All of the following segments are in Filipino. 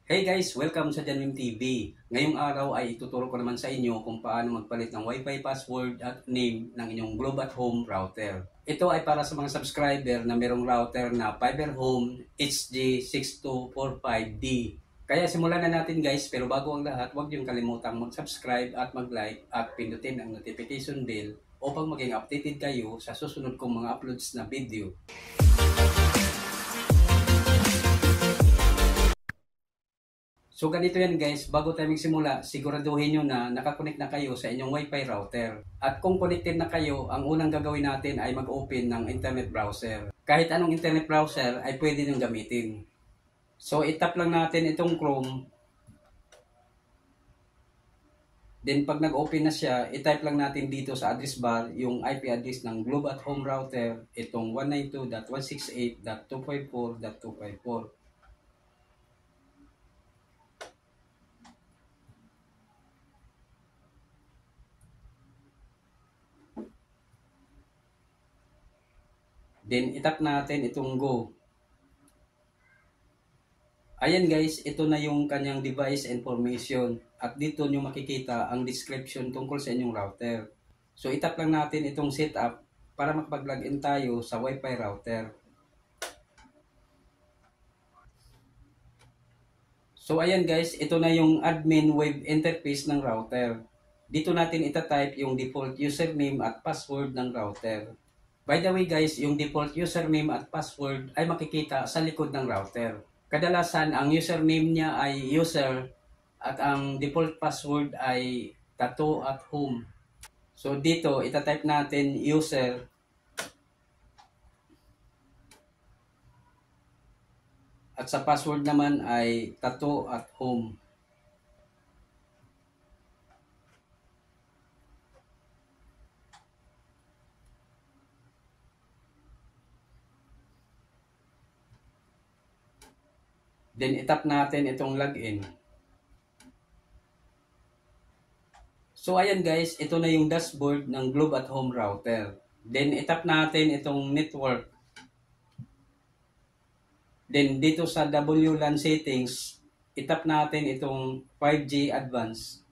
Hey guys, welcome sa Janwim TV. Ngayong araw ay ituturo ko naman sa inyo kung paano magpalit ng Wi-Fi password at name ng inyong Globe at Home router. Ito ay para sa mga subscriber na merong router na Fiber Home HG6245D. Kaya simulan na natin guys, pero bago ang lahat, huwag niyong kalimutang mag-subscribe at mag-like at pindutin ang notification bell upang maging updated kayo sa susunod kong mga uploads na video. So ganito yan guys, bago tayo magsimula, siguraduhin nyo na nakakonect na kayo sa inyong Wi-Fi router. At kung connected na kayo, ang unang gagawin natin ay mag-open ng internet browser. Kahit anong internet browser ay pwede nyo gamitin. So itap lang natin itong Chrome. Then pag nag-open na siya, itype lang natin dito sa address bar yung IP address ng Globe at Home router, itong 192.168.254.254. Then itap natin itong go. Ayan guys, ito na yung kanyang device information at dito nyo makikita ang description tungkol sa inyong router. So itap lang natin itong setup para makapag-login tayo sa Wi-Fi router. So ayan guys, ito na yung admin web interface ng router. Dito natin itatype yung default username at password ng router. By the way guys, yung default username at password ay makikita sa likod ng router. Kadalasan ang username niya ay user at ang default password ay tattoo at home. So dito itatype natin user at sa password naman ay tattoo at home. Then itap natin itong login. So ayan guys, ito na yung dashboard ng Globe at Home router. Then itap natin itong network. Then dito sa WLAN settings, itap natin itong 5G advanced.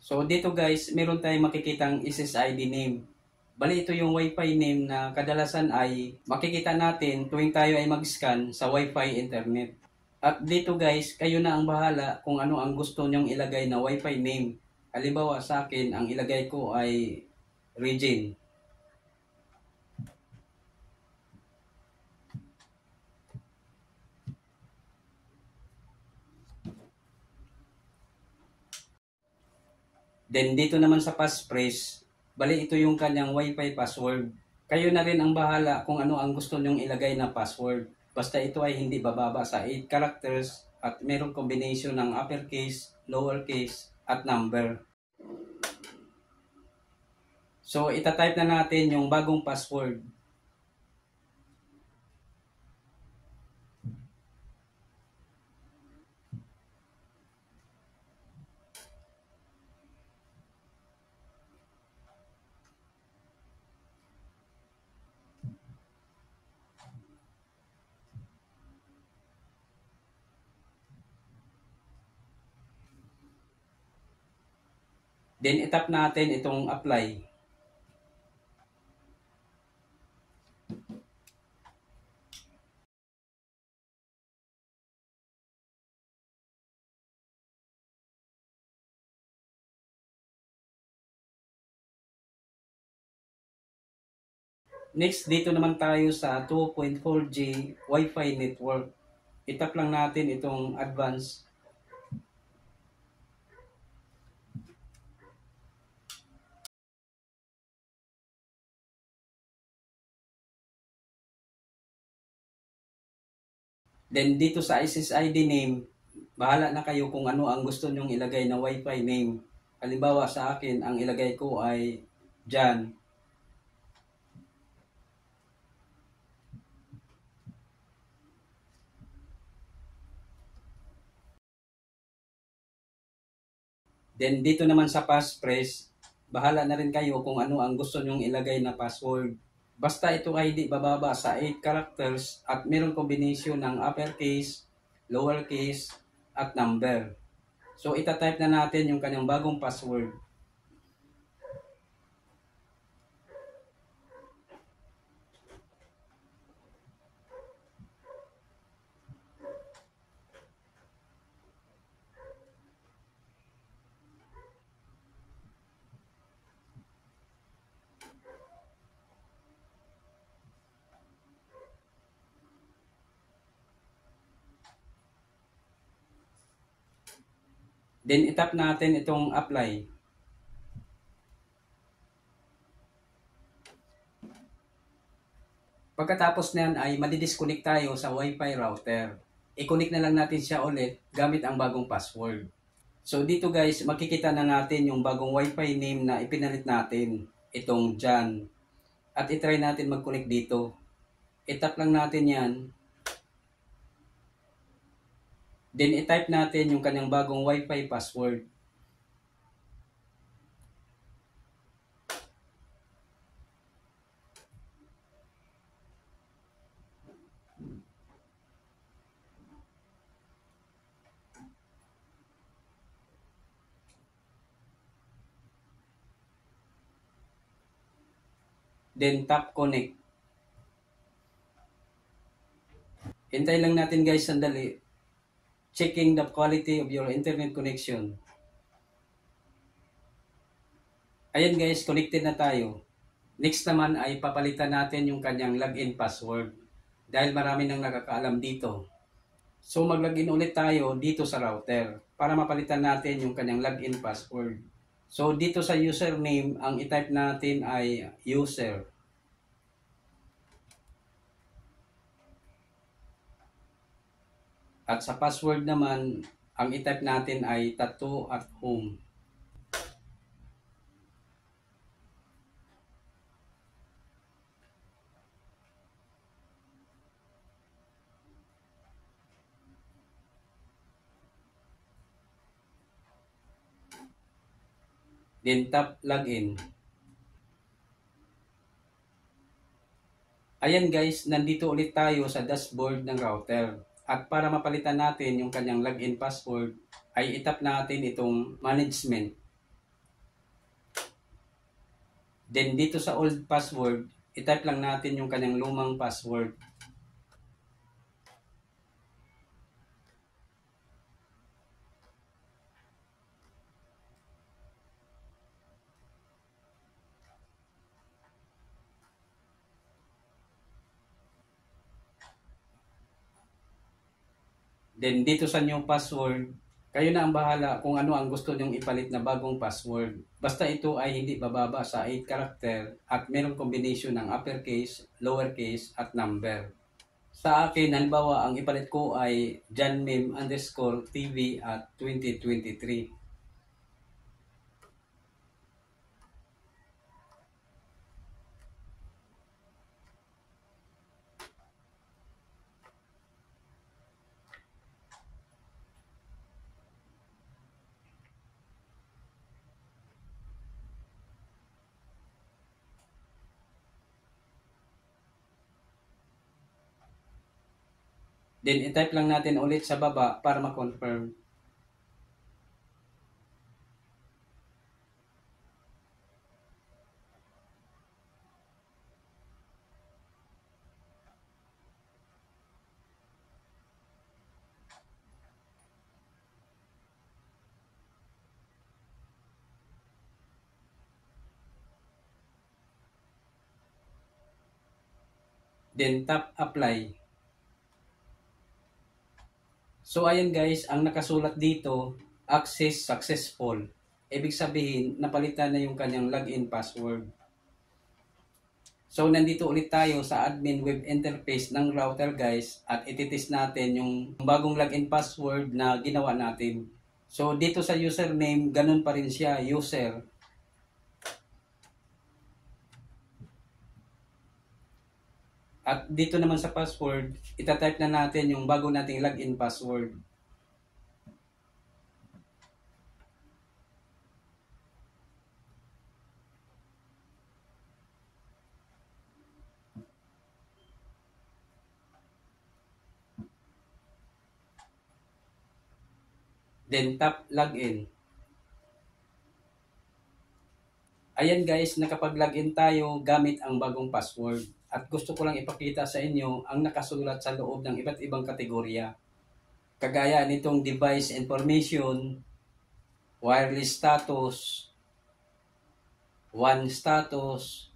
So dito guys, meron tayong makikitang SSID name. Bali ito yung Wi-Fi name na kadalasan ay makikita natin tuwing tayo ay mag-scan sa Wi-Fi internet. At dito guys, kayo na ang bahala kung ano ang gusto nyong ilagay na Wi-Fi name. Halimbawa sa akin, ang ilagay ko ay Regine. Then dito naman sa passphrase, bali ito yung kanyang Wi-Fi password. Kayo na rin ang bahala kung ano ang gusto nyong ilagay na password. Basta ito ay hindi bababa sa 8 characters at merong combination ng uppercase, lowercase at number. So itatype na natin yung bagong password. Then itap natin itong apply. Next, dito naman tayo sa 2.4G Wi-Fi network. Itap lang natin itong advance. Then dito sa SSID name, bahala na kayo kung ano ang gusto nyong ilagay na Wi-Fi name. Halimbawa sa akin, ang ilagay ko ay Jan. Then dito naman sa passphrase, bahala na rin kayo kung ano ang gusto nyong ilagay na password. Basta ito ay di bababa sa 8 characters at mayroong kombinasyon ng uppercase, lowercase, at number. So itatype na natin yung kanyang bagong password. Then itap natin itong apply. Pagkatapos niyan ay madidisconnect tayo sa Wi-Fi router. I-connect na lang natin siya ulit gamit ang bagong password. So dito guys, makikita na natin yung bagong Wi-Fi name na ipinalit natin. Itong Jan. At itry natin mag-connect dito. I-tap lang natin yan. Then i-type natin yung kanyang bagong Wi-Fi password. Then tap connect. Hintay lang natin guys sandali. Checking the quality of your internet connection. Ayan guys, connected na tayo. Next naman ay papalitan natin yung kanyang login password. Dahil marami nang nakakaalam dito. So mag-login ulit tayo dito sa router para mapalitan natin yung kanyang login password. So dito sa username, ang i-type natin ay user. At sa password naman, ang i-type natin ay tattoo at home. Then tap login. Ayan guys, nandito ulit tayo sa dashboard ng router. At para mapalitan natin yung kanyang login password, ay itap natin itong management. Then dito sa old password, itype lang natin yung kanyang lumang password. Then dito sa new password, kayo na ang bahala kung ano ang gusto nyong ipalit na bagong password. Basta ito ay hindi bababa sa 8 character at merong kombinasyon ng uppercase, lowercase at number. Sa akin, halimbawa, ang ipalit ko ay janmem_tv at 2023. Then, i-type lang natin ulit sa baba para ma-confirm. Then, tap apply. So, ayan guys, ang nakasulat dito, access successful. Ibig sabihin, napalitan na yung kanyang login password. So, nandito ulit tayo sa admin web interface ng router guys at ititest natin yung bagong login password na ginawa natin. So, dito sa username, ganun pa rin siya, user. At dito naman sa password, itatype na natin yung bago nating login password. then tap login. Ayan guys, nakapag-login tayo gamit ang bagong password. At gusto ko lang ipakita sa inyo ang nakasulat sa loob ng iba't ibang kategorya. Kagaya nitong device information, wireless status, WAN status,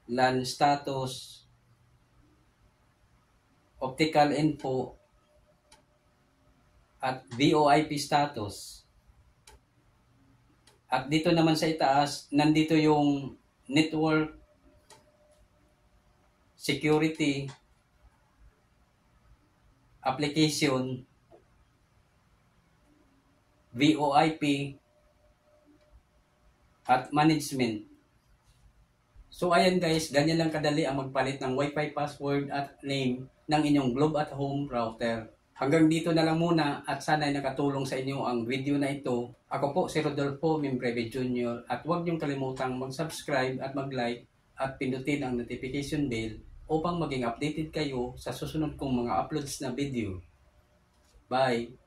LAN status, optical info, at VoIP status. At dito naman sa itaas, nandito yung network, security, application, VoIP, at management. So ayan guys, ganyan lang kadali ang magpalit ng Wi-Fi password at name ng inyong Globe at Home router. Hanggang dito na lang muna at sana ay nakatulong sa inyo ang video na ito. Ako po si Rodolfo Membreve Jr. at huwag niyong kalimutang mag-subscribe at mag-like at pindutin ang notification bell upang maging updated kayo sa susunod kong mga uploads na video. Bye!